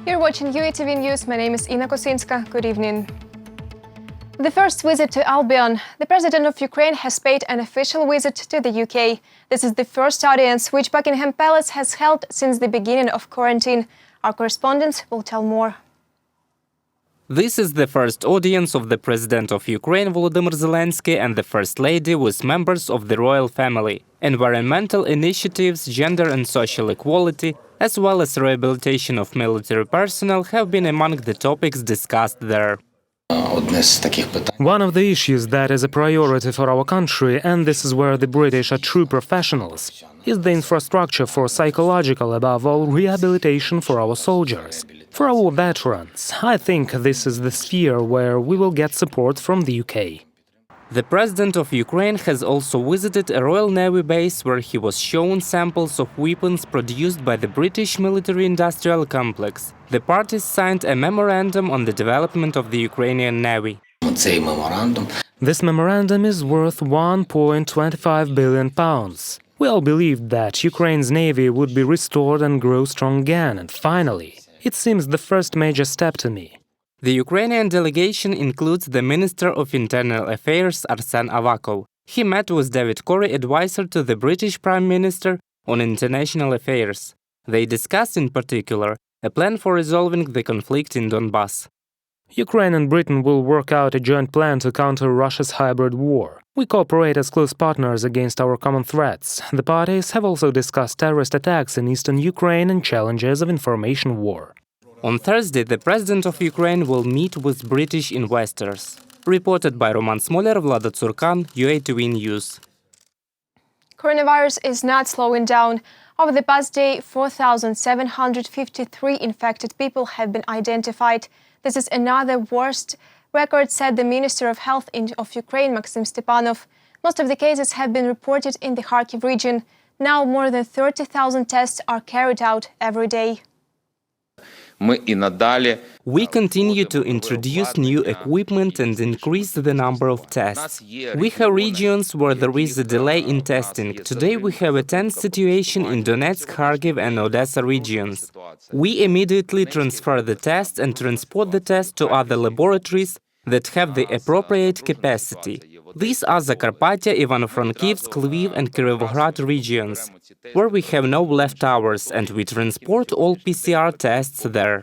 You're watching UATV News. My name is Ina Kosinska. Good evening. The first visit to Albion. The President of Ukraine has paid an official visit to the UK. This is the first audience which Buckingham Palace has held since the beginning of quarantine. Our correspondent will tell more. This is the first audience of the President of Ukraine Volodymyr Zelensky and the First Lady with members of the royal family. Environmental initiatives, gender and social equality, as well as rehabilitation of military personnel have been among the topics discussed there. One of the issues that is a priority for our country, and this is where the British are true professionals, is the infrastructure for psychological, above all, rehabilitation for our soldiers, for our veterans. I think this is the sphere where we will get support from the UK. The President of Ukraine has also visited a Royal Navy base where he was shown samples of weapons produced by the British military-industrial complex. The parties signed a memorandum on the development of the Ukrainian Navy. This memorandum is worth £1.25 billion. We all believed that Ukraine's navy would be restored and grow strong again, and finally, it seems the first major step to me. The Ukrainian delegation includes the Minister of Internal Affairs Arsen Avakov. He met with David Corey, advisor to the British Prime Minister on international affairs. They discussed in particular a plan for resolving the conflict in Donbass. Ukraine and Britain will work out a joint plan to counter Russia's hybrid war. We cooperate as close partners against our common threats. The parties have also discussed terrorist attacks in eastern Ukraine and challenges of information war. On Thursday, the President of Ukraine will meet with British investors. Reported by Roman Smoler, Vlada Tsurkan, UATV News. Coronavirus is not slowing down. Over the past day, 4,753 infected people have been identified. This is another worst record, said the Minister of Health of Ukraine, Maxim Stepanov. Most of the cases have been reported in the Kharkiv region. Now more than 30,000 tests are carried out every day. We continue to introduce new equipment and increase the number of tests. We have regions where there is a delay in testing. Today we have a tense situation in Donetsk, Kharkiv and Odessa regions. We immediately transfer the tests and transport the tests to other laboratories that have the appropriate capacity. These are Zakarpattia, Ivano-Frankivsk, Lviv and Kirovograd regions, where we have no left hours, and we transport all PCR tests there.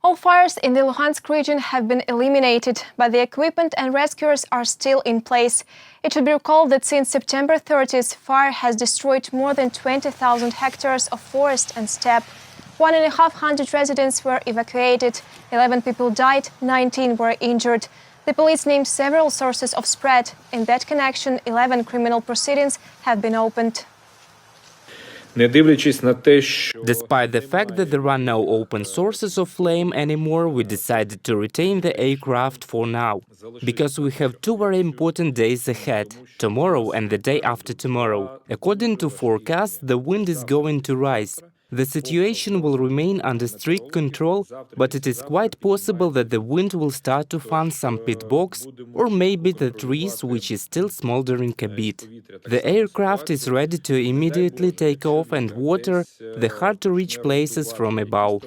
All fires in the Luhansk region have been eliminated, but the equipment and rescuers are still in place. It should be recalled that since September 30th, fire has destroyed more than 20,000 hectares of forest and steppe. 1,500 residents were evacuated, 11 people died, 19 were injured. The police named several sources of spread. In that connection, 11 criminal proceedings have been opened. Despite the fact that there are no open sources of flame anymore, we decided to retain the aircraft for now, because we have two very important days ahead, tomorrow and the day after tomorrow. According to forecasts, the wind is going to rise. The situation will remain under strict control, but it is quite possible that the wind will start to fan some pit bogs or maybe the trees, which is still smoldering a bit. The aircraft is ready to immediately take off and water the hard-to-reach places from above.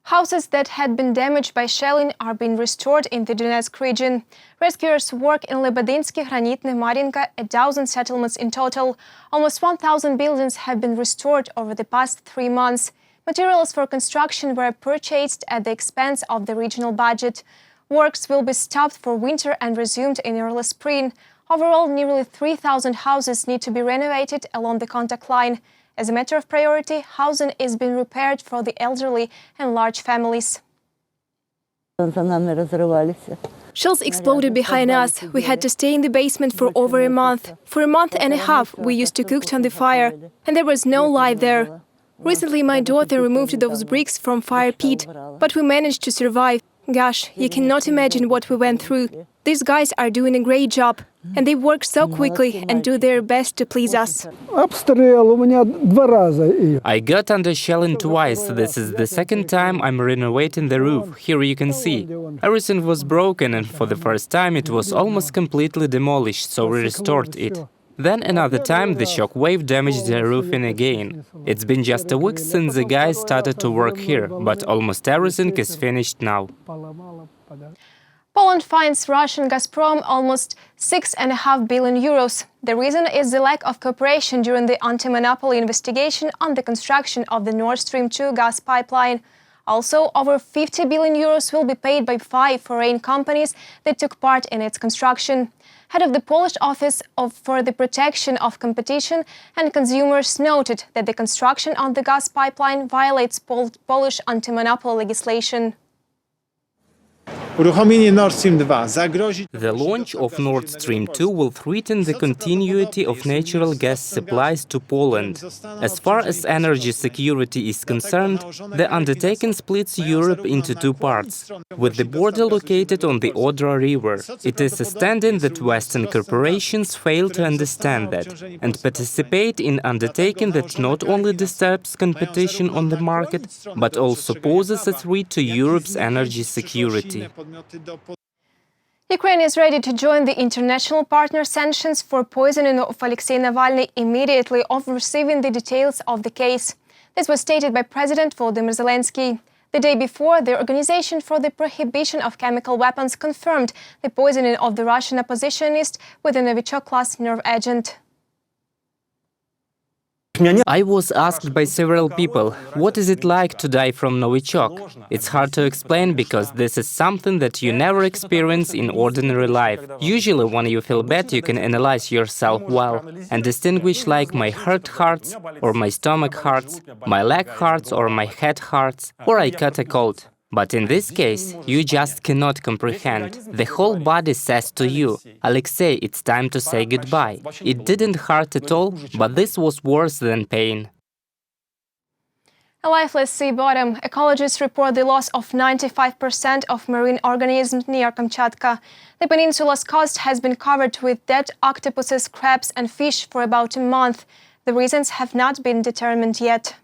Houses that had been damaged by shelling are being restored in the Donetsk region. Rescuers work in Lebedinsky, Granitny, Marinka, 1,000 settlements in total. Almost 1,000 buildings have been restored over the past 3 months. Materials for construction were purchased at the expense of the regional budget. Works will be stopped for winter and resumed in early spring. Overall, nearly 3,000 houses need to be renovated along the contact line. As a matter of priority, housing is being repaired for the elderly and large families. Shells exploded behind us. We had to stay in the basement for over a month. For a month and a half, we used to cook on the fire, and there was no light there. Recently, my daughter removed those bricks from fire pit, but we managed to survive. Gosh, you cannot imagine what we went through. These guys are doing a great job, and they work so quickly and do their best to please us. I got under shelling twice. This is the second time I'm renovating the roof. Here you can see. Everything was broken, and for the first time it was almost completely demolished, so we restored it. Then another time the shock wave damaged the roofing again. It's been just a week since the guys started to work here, but almost everything is finished now. Poland fines Russian Gazprom almost 6.5 billion euros. The reason is the lack of cooperation during the anti-monopoly investigation on the construction of the Nord Stream 2 gas pipeline. Also, over 50 billion euros will be paid by 5 foreign companies that took part in its construction. Head of the Polish Office for the Protection of Competition and Consumers noted that the construction of the gas pipeline violates Polish anti-monopoly legislation. The launch of Nord Stream 2 will threaten the continuity of natural gas supplies to Poland. As far as energy security is concerned, the undertaking splits Europe into two parts. With the border located on the Odra River, it is astounding that Western corporations fail to understand that and participate in undertaking that not only disturbs competition on the market, but also poses a threat to Europe's energy security. Ukraine is ready to join the international partner sanctions for poisoning of Alexei Navalny immediately on receiving the details of the case. This was stated by President Volodymyr Zelensky. The day before, the Organization for the Prohibition of Chemical Weapons confirmed the poisoning of the Russian oppositionist with a Novichok-class nerve agent. I was asked by several people, what is it like to die from Novichok? It's hard to explain because this is something that you never experience in ordinary life. Usually when you feel bad, you can analyze yourself well and distinguish like my heart hurts or my stomach hurts, my leg hurts or my head hurts, or I caught a cold. But in this case, you just cannot comprehend. The whole body says to you, Alexei, it's time to say goodbye. It didn't hurt at all, but this was worse than pain. A lifeless sea bottom. Ecologists report the loss of 95% of marine organisms near Kamchatka. The peninsula's coast has been covered with dead octopuses, crabs and fish for about a month. The reasons have not been determined yet.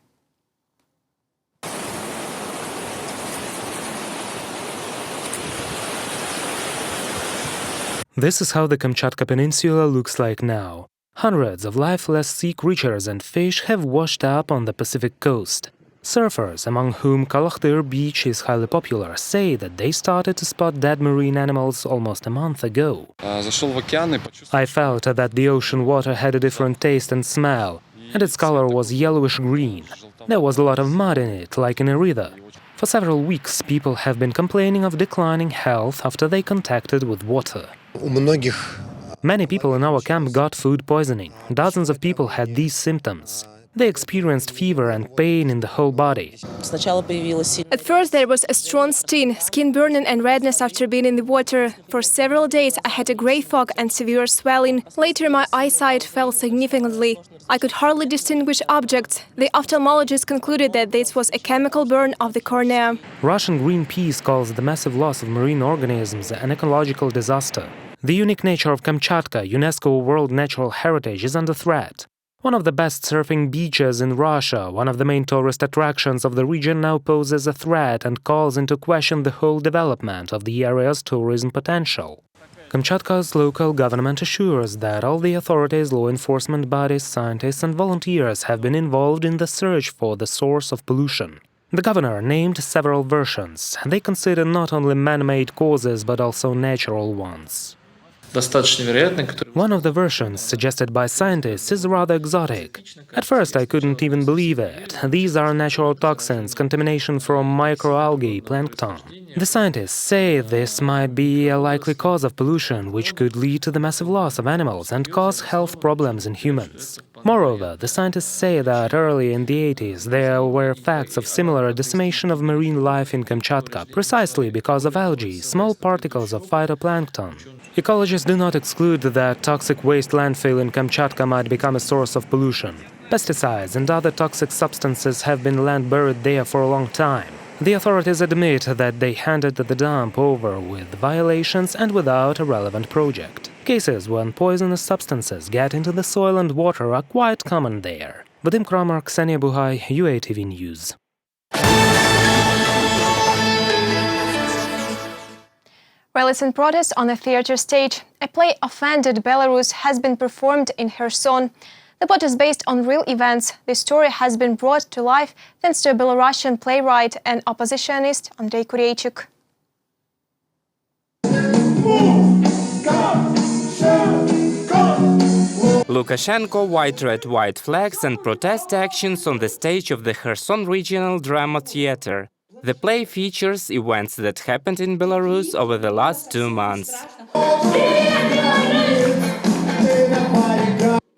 This is how the Kamchatka Peninsula looks like now. Hundreds of lifeless sea creatures and fish have washed up on the Pacific coast. Surfers, among whom Kalakhtyr beach is highly popular, say that they started to spot dead marine animals almost a month ago. I felt that the ocean water had a different taste and smell, and its color was yellowish-green. There was a lot of mud in it, like in a river. For several weeks, people have been complaining of declining health after they contacted with water. Many people in our camp got food poisoning. Dozens of people had these symptoms. They experienced fever and pain in the whole body. At first there was a strong skin burning and redness after being in the water. For several days I had a grey fog and severe swelling. Later my eyesight fell significantly. I could hardly distinguish objects. The ophthalmologist concluded that this was a chemical burn of the cornea. Russian Greenpeace calls the massive loss of marine organisms an ecological disaster. The unique nature of Kamchatka, UNESCO World Natural Heritage, is under threat. One of the best surfing beaches in Russia, one of the main tourist attractions of the region, now poses a threat and calls into question the whole development of the area's tourism potential. Kamchatka's local government assures that all the authorities, law enforcement bodies, scientists and volunteers have been involved in the search for the source of pollution. The governor named several versions. They consider not only man-made causes but also natural ones. One of the versions suggested by scientists is rather exotic. At first I couldn't even believe it. These are natural toxins, contamination from microalgae plankton. The scientists say this might be a likely cause of pollution, which could lead to the massive loss of animals and cause health problems in humans. Moreover, the scientists say that early in the 80s there were facts of similar decimation of marine life in Kamchatka, precisely because of algae, small particles of phytoplankton. Ecologists do not exclude that toxic waste landfill in Kamchatka might become a source of pollution. Pesticides and other toxic substances have been land-buried there for a long time. The authorities admit that they handed the dump over with violations and without a relevant project. Cases when poisonous substances get into the soil and water are quite common there. Vadim Kramar, Ksenia Buhai, UATV News. Rallies and protests on a theater stage. A play offended Belarus has been performed in Kherson. The plot is based on real events. The story has been brought to life thanks to a Belarusian playwright and oppositionist Andrei Kureychuk. Lukashenko, white flags and protest actions on the stage of the Kherson Regional Drama Theatre. The play features events that happened in Belarus over the last 2 months.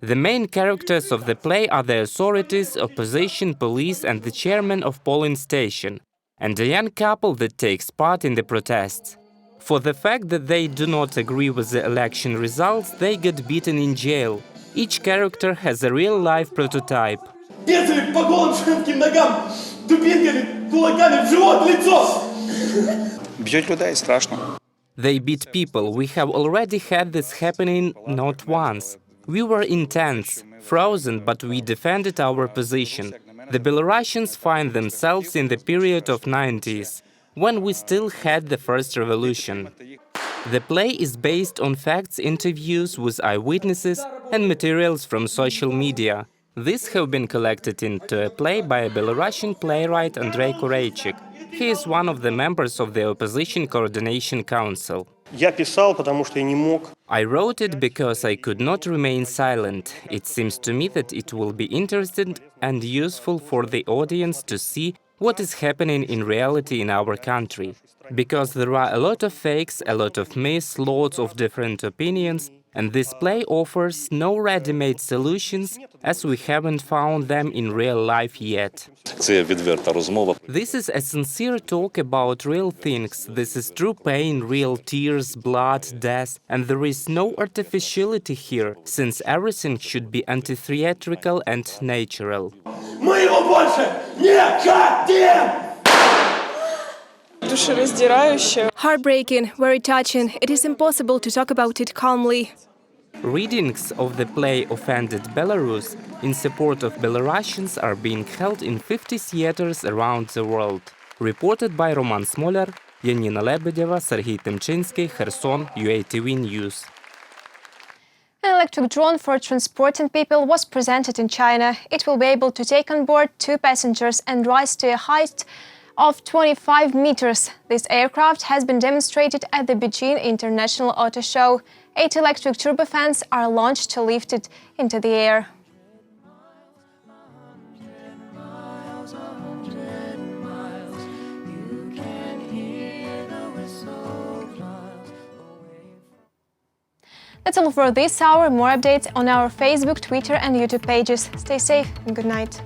The main characters of the play are the authorities, opposition, police and the chairman of polling station, and a young couple that takes part in the protests. For the fact that they do not agree with the election results, they get beaten in jail. Each character has a real-life prototype. They beat people. We have already had this happening not once. We were in tents, frozen, but we defended our position. The Belarusians find themselves in the period of 90s, when we still had the first revolution. The play is based on facts, interviews with eyewitnesses and materials from social media. These have been collected into a play by a Belarusian playwright Andrei Kureychuk. He is one of the members of the Opposition Coordination Council. I wrote it because I could not remain silent. It seems to me that it will be interesting and useful for the audience to see what is happening in reality in our country. Because there are a lot of fakes, a lot of myths, lots of different opinions, and this play offers no ready-made solutions, as we haven't found them in real life yet. This is a sincere talk about real things. This is true pain, real tears, blood, death, and there is no artificiality here, since everything should be anti-theatrical and natural. Heartbreaking, very touching. It is impossible to talk about it calmly. Readings of the play Offended Belarus in support of Belarusians are being held in 50 theaters around the world. Reported by Roman Smoler, Yanina Lebedeva, Serhiy Temchinsky, Kherson, UATV News. An electric drone for transporting people was presented in China. It will be able to take on board 2 passengers and rise to a height of 25 meters. This aircraft has been demonstrated at the Beijing International Auto Show. 8 electric turbofans are launched to lift it into the air. That's all for this hour. More updates on our Facebook, Twitter and YouTube pages. Stay safe and good night.